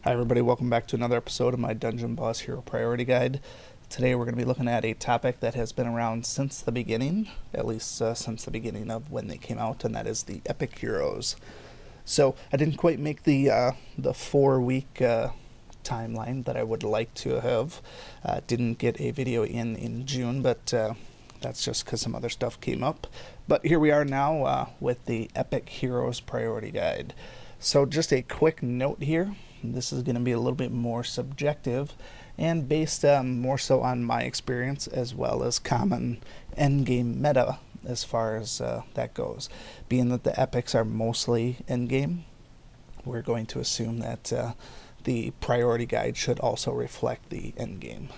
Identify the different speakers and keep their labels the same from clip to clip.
Speaker 1: Hi everybody, welcome back to another episode of my Dungeon Boss Hero Priority Guide. Today we're going to be looking at a topic that has been around since the beginning, at least since the beginning of when they came out, and that is the Epic Heroes. So I didn't quite make the 4-week timeline that I would like to have. Didn't get a video in June, but that's just because some other stuff came up. But here we are now with the Epic Heroes Priority Guide. So just a quick note here. This is going to be a little bit more subjective and based more so on my experience as well as common endgame meta as far as that goes. Being that the epics are mostly endgame, we're going to assume that the priority guide should also reflect the endgame.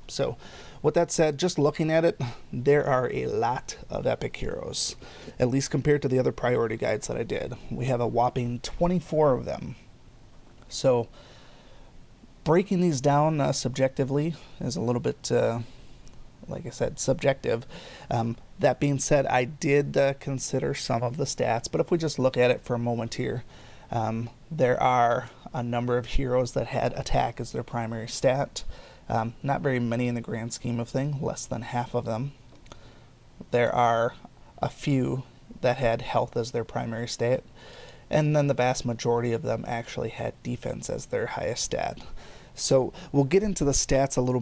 Speaker 1: So with that said, just looking at it, there are a lot of epic heroes, at least compared to the other priority guides that I did. We have a whopping 24 of them. So breaking these down subjectively is a little bit, like I said, subjective. That being said, I did consider some of the stats, but if we just look at it for a moment here, there are a number of heroes that had attack as their primary stat. Not very many in the grand scheme of things, less than half of them. There are a few that had health as their primary stat. And then the vast majority of them actually had defense as their highest stat. So we'll get into the stats a little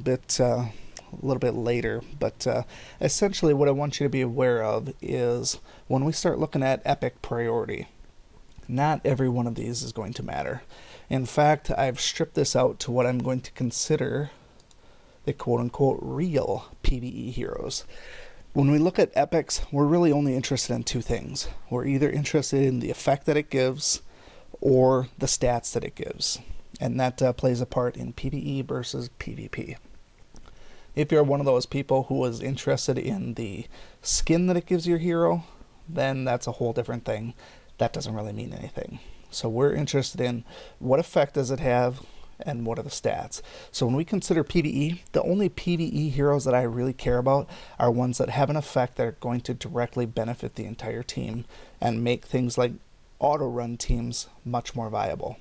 Speaker 1: bit later, but essentially what I want you to be aware of is when we start looking at epic priority, not every one of these is going to matter. In fact, I've stripped this out to what I'm going to consider the quote-unquote real PvE heroes. When we look at epics, we're really only interested in two things. We're either interested in the effect that it gives or the stats that it gives. And that plays a part in PvE versus PvP. If you're one of those people who is interested in the skin that it gives your hero, then that's a whole different thing. That doesn't really mean anything. So we're interested in what effect does it have and what are the stats. So when we consider PvE, the only PvE heroes that I really care about are ones that have an effect that are going to directly benefit the entire team and make things like auto-run teams much more viable.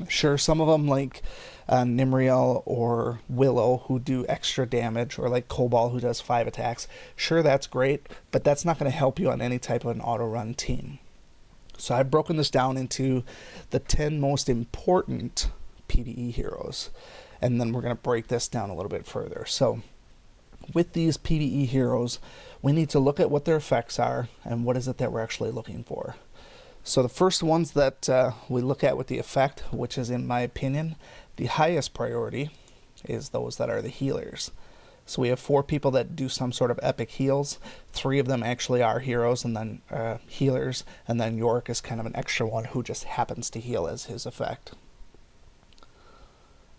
Speaker 1: Sure, some of them like Nimriel or Willow who do extra damage, or like Cobalt who does 5 attacks, sure, that's great, but that's not going to help you on any type of an auto-run team. So I've broken this down into the 10 most important PvE heroes, and then we're going to break this down a little bit further. So with these PvE heroes, we need to look at what their effects are and what is it that we're actually looking for. So the first ones that we look at with the effect, which is in my opinion the highest priority, is those that are the healers. So we have 4 people that do some sort of epic heals. 3 of them actually are heroes and then healers, and then York is kind of an extra one who just happens to heal as his effect.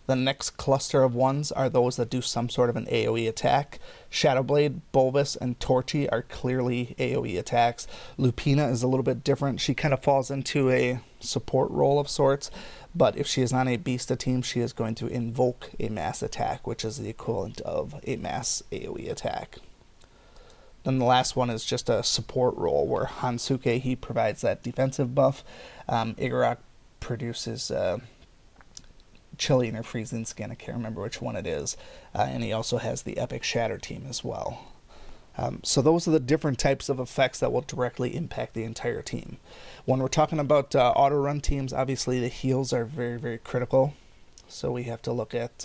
Speaker 1: The next cluster of ones are those that do some sort of an AoE attack. Shadowblade, Bulbous, and Torchy are clearly AoE attacks. Lupina is a little bit different. She kind of falls into a support role of sorts, but if she is on a Beasta team, she is going to invoke a mass attack, which is the equivalent of a mass AoE attack. Then the last one is just a support role, where Hansuke, he provides that defensive buff. Igorok produces chilling or freezing skin, I can't remember which one it is, and he also has the epic shatter team as well. So those are the different types of effects that will directly impact the entire team. When we're talking about auto run teams, obviously the heals are very, very critical, so we have to look at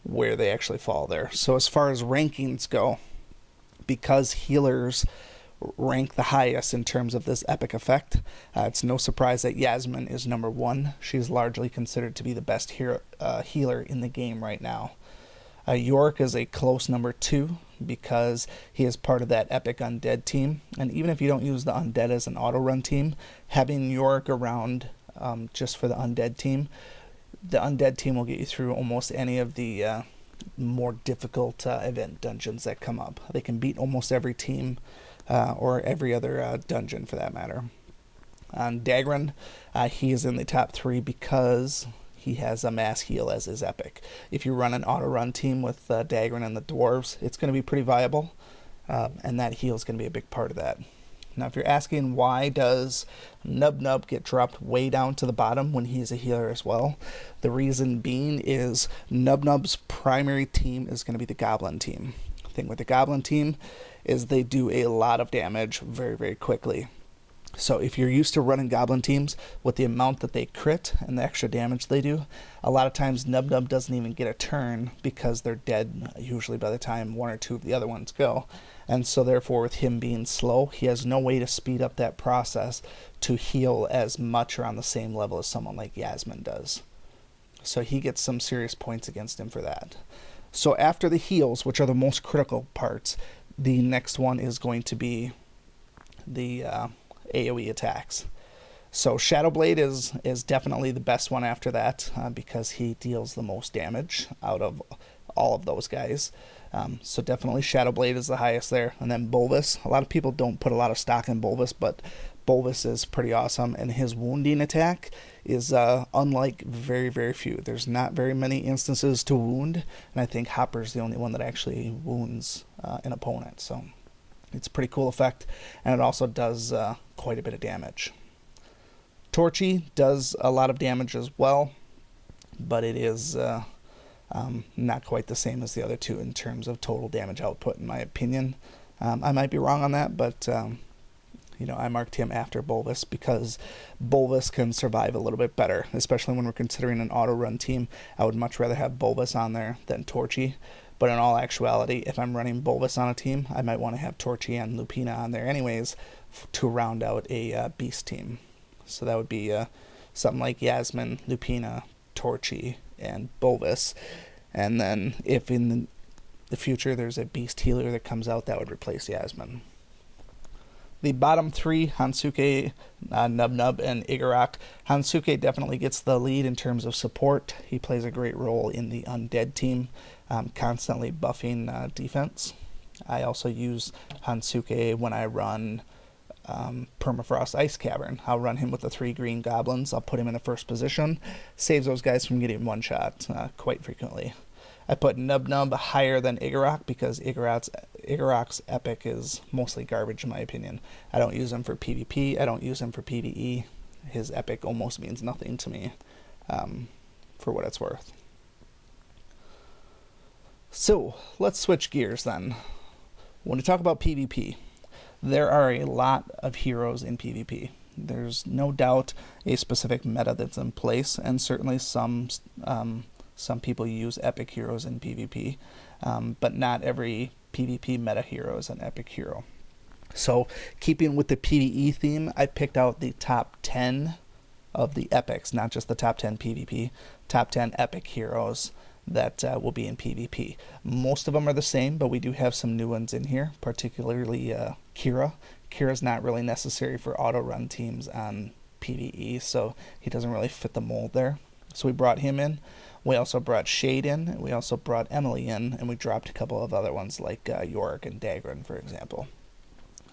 Speaker 1: where they actually fall there. So as far as rankings go, because healers rank the highest in terms of this epic effect, it's no surprise that Yasmin is number 1. She's largely considered to be the best healer in the game right now. York is a close number 2 because he is part of that epic undead team, and even if you don't use the undead as an auto run team, having York around just for the undead team will get you through almost any of the more difficult event dungeons that come up. They can beat almost every team or every other dungeon for that matter. On Dagran, he is in the top 3 because he has a mass heal as his epic. If you run an auto-run team with Dagran and the Dwarves, it's going to be pretty viable, and that heal is going to be a big part of that. Now, if you're asking why does Nub Nub get dropped way down to the bottom when he's a healer as well, the reason being is Nub Nub's primary team is going to be the Goblin team. The thing with the Goblin team is they do a lot of damage very, very quickly. So if you're used to running Goblin teams with the amount that they crit and the extra damage they do, a lot of times Nub Nub doesn't even get a turn because they're dead usually by the time one or two of the other ones go. And so therefore, with him being slow, he has no way to speed up that process to heal as much or on the same level as someone like Yasmin does. So he gets some serious points against him for that. So after the heals, which are the most critical parts, the next one is going to be the AoE attacks. So Shadow Blade is definitely the best one after that because he deals the most damage out of all of those guys. So definitely Shadow Blade is the highest there. And then Bolvis. A lot of people don't put a lot of stock in Bolvis, but Bolvis is pretty awesome. And his wounding attack is unlike very, very few. There's not very many instances to wound. And I think Hopper's the only one that actually wounds an opponent. So it's a pretty cool effect. And it also does quite a bit of damage. Torchy does a lot of damage as well, but it is not quite the same as the other two in terms of total damage output, in my opinion. I might be wrong on that, but I marked him after Bolvis because Bolvis can survive a little bit better, especially when we're considering an auto-run team. I would much rather have Bolvis on there than Torchy, but in all actuality, if I'm running Bolvis on a team, I might want to have Torchy and Lupina on there anyways to round out a beast team. So that would be something like Yasmin, Lupina, Torchy, and Bolvis. And then if in the future there's a beast healer that comes out, that would replace Yasmin. The bottom three, Hansuke, Nub Nub, and Igorok. Hansuke definitely gets the lead in terms of support. He plays a great role in the undead team, constantly buffing defense. I also use Hansuke when I run Permafrost Ice Cavern. I'll run him with the 3 green goblins. I'll put him in the first position. Saves those guys from getting one shot quite frequently. I put Nub Nub higher than Igorok because Igorok's epic is mostly garbage in my opinion. I don't use him for PvP. I don't use him for PvE. His epic almost means nothing to me for what it's worth. So let's switch gears then. When we talk about PvP, there are a lot of heroes in PvP. There's no doubt a specific meta that's in place, and certainly some people use epic heroes in PvP, but not every PvP meta hero is an epic hero. So, keeping with the PvE theme, I picked out the top 10 of the epics, not just the top 10 PvP, top 10 epic heroes that will be in PvP. Most of them are the same, but we do have some new ones in here, particularly Kira. Kira's not really necessary for auto-run teams on PvE, so he doesn't really fit the mold there. So we brought him in. We also brought Shade in. We also brought Emily in, and we dropped a couple of other ones like Yorick and Dagran, for example.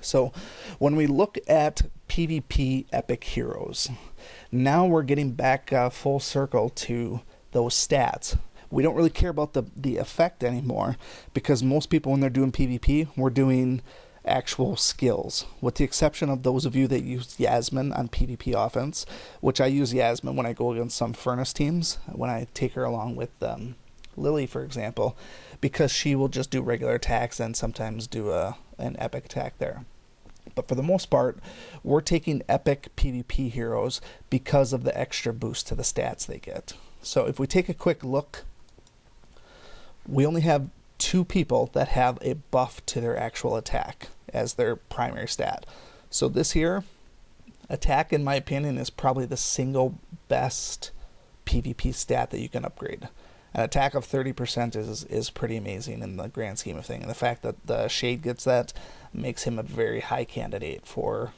Speaker 1: So when we look at PvP epic heroes, now we're getting back full circle to those stats. We don't really care about the effect anymore because most people when they're doing PvP, we're doing actual skills, with the exception of those of you that use Yasmin on PvP offense, which I use Yasmin when I go against some Furnace teams, when I take her along with Lily, for example, because she will just do regular attacks and sometimes do an epic attack there. But for the most part, we're taking epic PvP heroes because of the extra boost to the stats they get. So if we take a quick look, we only have 2 people that have a buff to their actual attack as their primary stat. So this here, attack in my opinion is probably the single best PvP stat that you can upgrade. An attack of 30% is pretty amazing in the grand scheme of things. And the fact that the Shade gets that makes him a very high candidate for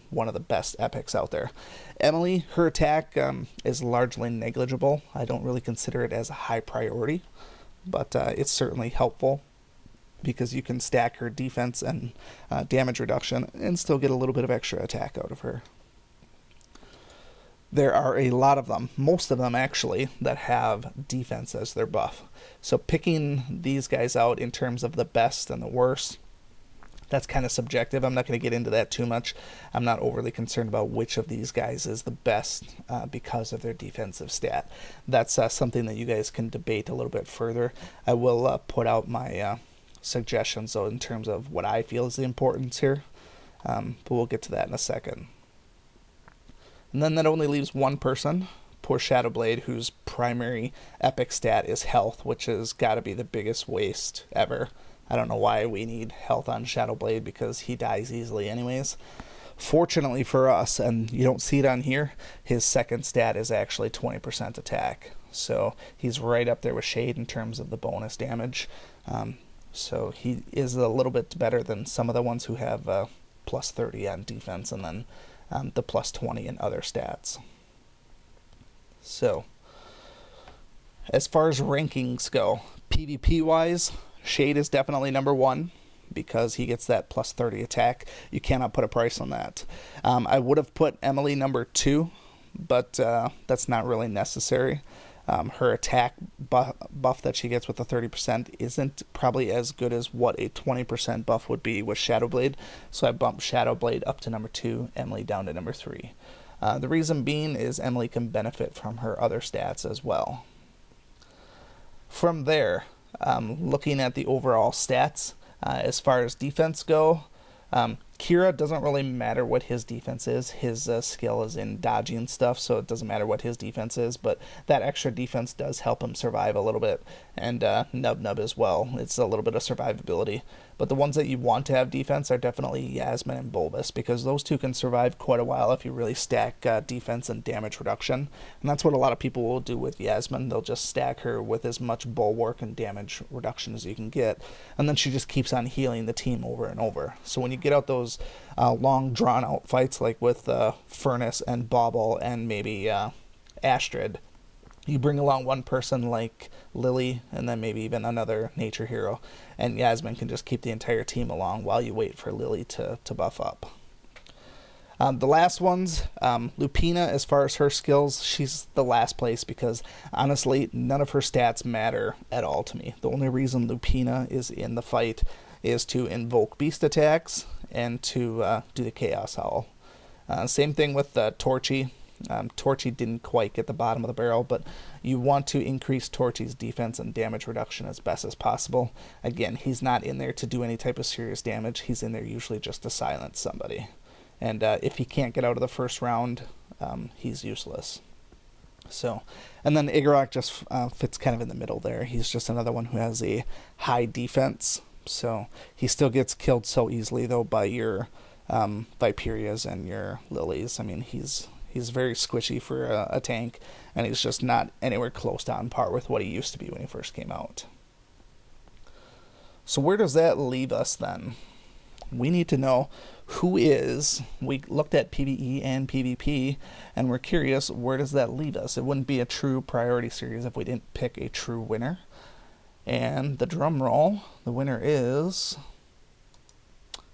Speaker 1: one of the best epics out there. Emily, her attack is largely negligible. I don't really consider it as a high priority, but it's certainly helpful because you can stack her defense and damage reduction and still get a little bit of extra attack out of her. There are a lot of them, most of them actually, that have defense as their buff. So picking these guys out in terms of the best and the worst, That's kind of subjective. I'm not going to get into that too much. I'm not overly concerned about which of these guys is the best because of their defensive stat. That's something that you guys can debate a little bit further. I will put out my suggestions, though, in terms of what I feel is the importance here. But we'll get to that in a second. And then that only leaves one person, poor Shadowblade, whose primary epic stat is health, which has got to be the biggest waste ever. I don't know why we need health on Shadowblade, because he dies easily anyways. Fortunately for us, and you don't see it on here, his second stat is actually 20% attack. So he's right up there with Shade in terms of the bonus damage. So he is a little bit better than some of the ones who have plus 30 on defense and then the plus 20 in other stats. So, as far as rankings go, PvP-wise, Shade is definitely number one because he gets that plus 30 attack. You cannot put a price on that. I would have put Emily number two, but that's not really necessary. Her attack buff that she gets with the 30% isn't probably as good as what a 20% buff would be with Shadowblade, so I bumped Shadowblade up to number 2, Emily down to number 3. The reason being is Emily can benefit from her other stats as well. From there, looking at the overall stats, as far as defense go, Kira doesn't really matter what his defense is. His skill is in dodging stuff, so it doesn't matter what his defense is, but that extra defense does help him survive a little bit, and Nub as well. It's a little bit of survivability. But the ones that you want to have defense are definitely Yasmin and Bulbous, because those two can survive quite a while if you really stack defense and damage reduction. And that's what a lot of people will do with Yasmin. They'll just stack her with as much bulwark and damage reduction as you can get, and then she just keeps on healing the team over and over. So when you get out those long drawn-out fights like with Furnace and Bauble and maybe Astrid, you bring along one person like Lily and then maybe even another nature hero, and Yasmin can just keep the entire team along while you wait for Lily to buff up. The last ones, Lupina, as far as her skills, she's the last place because honestly none of her stats matter at all to me. The only reason Lupina is in the fight is to invoke beast attacks and to do the Chaos Howl. Same thing with Torchy. Torchy didn't quite get the bottom of the barrel, but you want to increase Torchy's defense and damage reduction as best as possible. Again, he's not in there to do any type of serious damage. He's in there usually just to silence somebody. And if he can't get out of the first round, he's useless. So, and then Igorok just fits kind of in the middle there. He's just another one who has a high defense. So he still gets killed so easily though by your Viperias and your Lilies. I mean, he's very squishy for a tank, and he's just not anywhere close to on par with what he used to be when he first came out. So where does that leave us then? We need to know we looked at PvE and PvP, and we're curious, where does that leave us? It wouldn't be a true priority series if we didn't pick a true winner. And the drum roll, the winner is,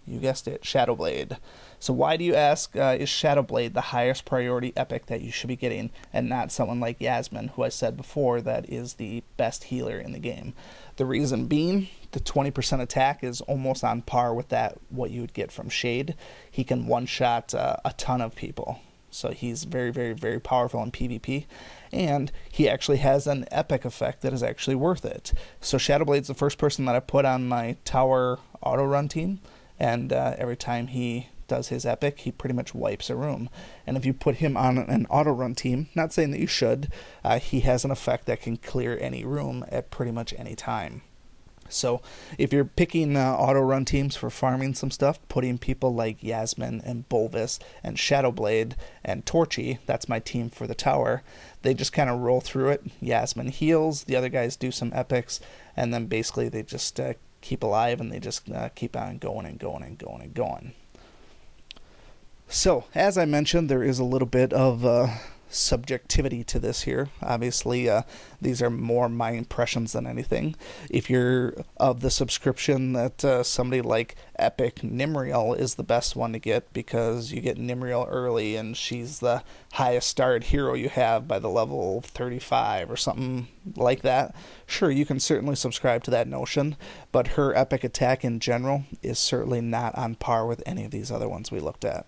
Speaker 1: you guessed it, Shadowblade. So why do you ask, is Shadowblade the highest priority epic that you should be getting, and not someone like Yasmin, who I said before that is the best healer in the game? The reason being, the 20% attack is almost on par with what you would get from Shade. He can one-shot a ton of people. So he's very, very, very powerful in PvP. And he actually has an epic effect that is actually worth it. So Shadowblade's the first person that I put on my tower auto run team. And every time he does his epic, he pretty much wipes a room. And if you put him on an auto run team, not saying that you should, he has an effect that can clear any room at pretty much any time. So if you're picking auto run teams for farming some stuff, putting people like Yasmin and Bulbous and Shadowblade and Torchy, that's my team for the tower, they just kind of roll through it. Yasmin heals, the other guys do some epics, and then basically they just keep alive, and they just keep on going and going and going and going. So, as I mentioned, there is a little bit of subjectivity to this here. Obviously, these are more my impressions than anything. If you're of the subscription that somebody like Epic Nimriel is the best one to get because you get Nimriel early and she's the highest starred hero you have by the level 35 or something like that, sure, you can certainly subscribe to that notion, but her epic attack in general is certainly not on par with any of these other ones we looked at.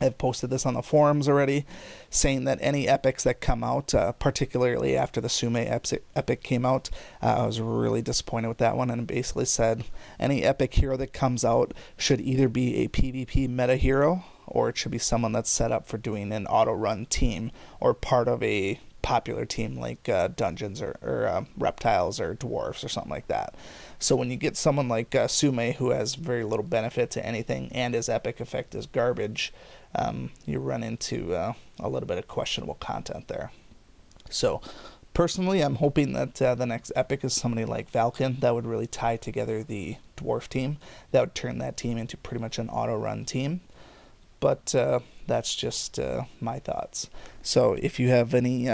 Speaker 1: I've posted this on the forums already, saying that any epics that come out, particularly after the Sume epic came out, I was really disappointed with that one, and basically said any epic hero that comes out should either be a PvP meta hero, or it should be someone that's set up for doing an auto-run team, or part of a popular team like dungeons or reptiles or dwarves or something like that. So when you get someone like Sume, who has very little benefit to anything and his epic effect is garbage, you run into a little bit of questionable content there. So personally, I'm hoping that the next epic is somebody like Valken that would really tie together the dwarf team. That would turn that team into pretty much an auto-run team. But that's just my thoughts. So if you have any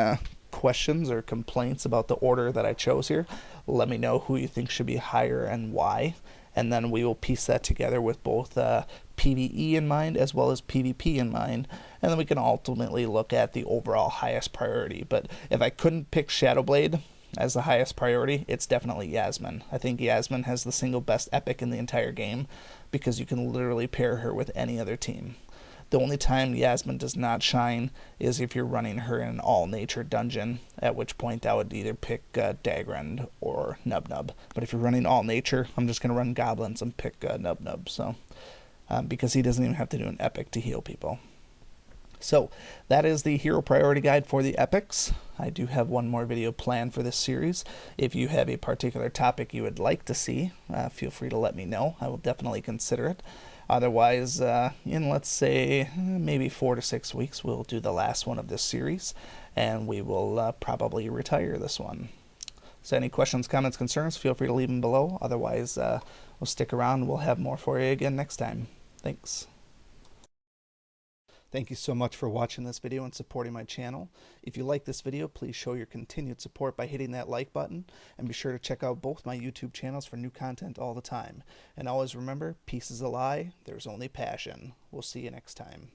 Speaker 1: questions or complaints about the order that I chose here, let me know who you think should be higher and why. And then we will piece that together with both PvE in mind as well as PvP in mind. And then we can ultimately look at the overall highest priority. But if I couldn't pick Shadowblade as the highest priority, it's definitely Yasmin. I think Yasmin has the single best epic in the entire game because you can literally pair her with any other team. The only time Yasmin does not shine is if you're running her in an all-nature dungeon, at which point I would either pick Dagrand or Nub. But if you're running all-nature, I'm just going to run goblins and pick Nub. So, because he doesn't even have to do an epic to heal people. So that is the hero priority guide for the epics. I do have one more video planned for this series. If you have a particular topic you would like to see, feel free to let me know. I will definitely consider it. Otherwise, in let's say maybe 4 to 6 weeks, we'll do the last one of this series, and we will probably retire this one. So any questions, comments, concerns, feel free to leave them below. Otherwise, we'll stick around. We'll have more for you again next time. Thanks. Thank you so much for watching this video and supporting my channel. If you like this video, please show your continued support by hitting that like button, and be sure to check out both my YouTube channels for new content all the time. And always remember, peace is a lie, there's only passion. We'll see you next time.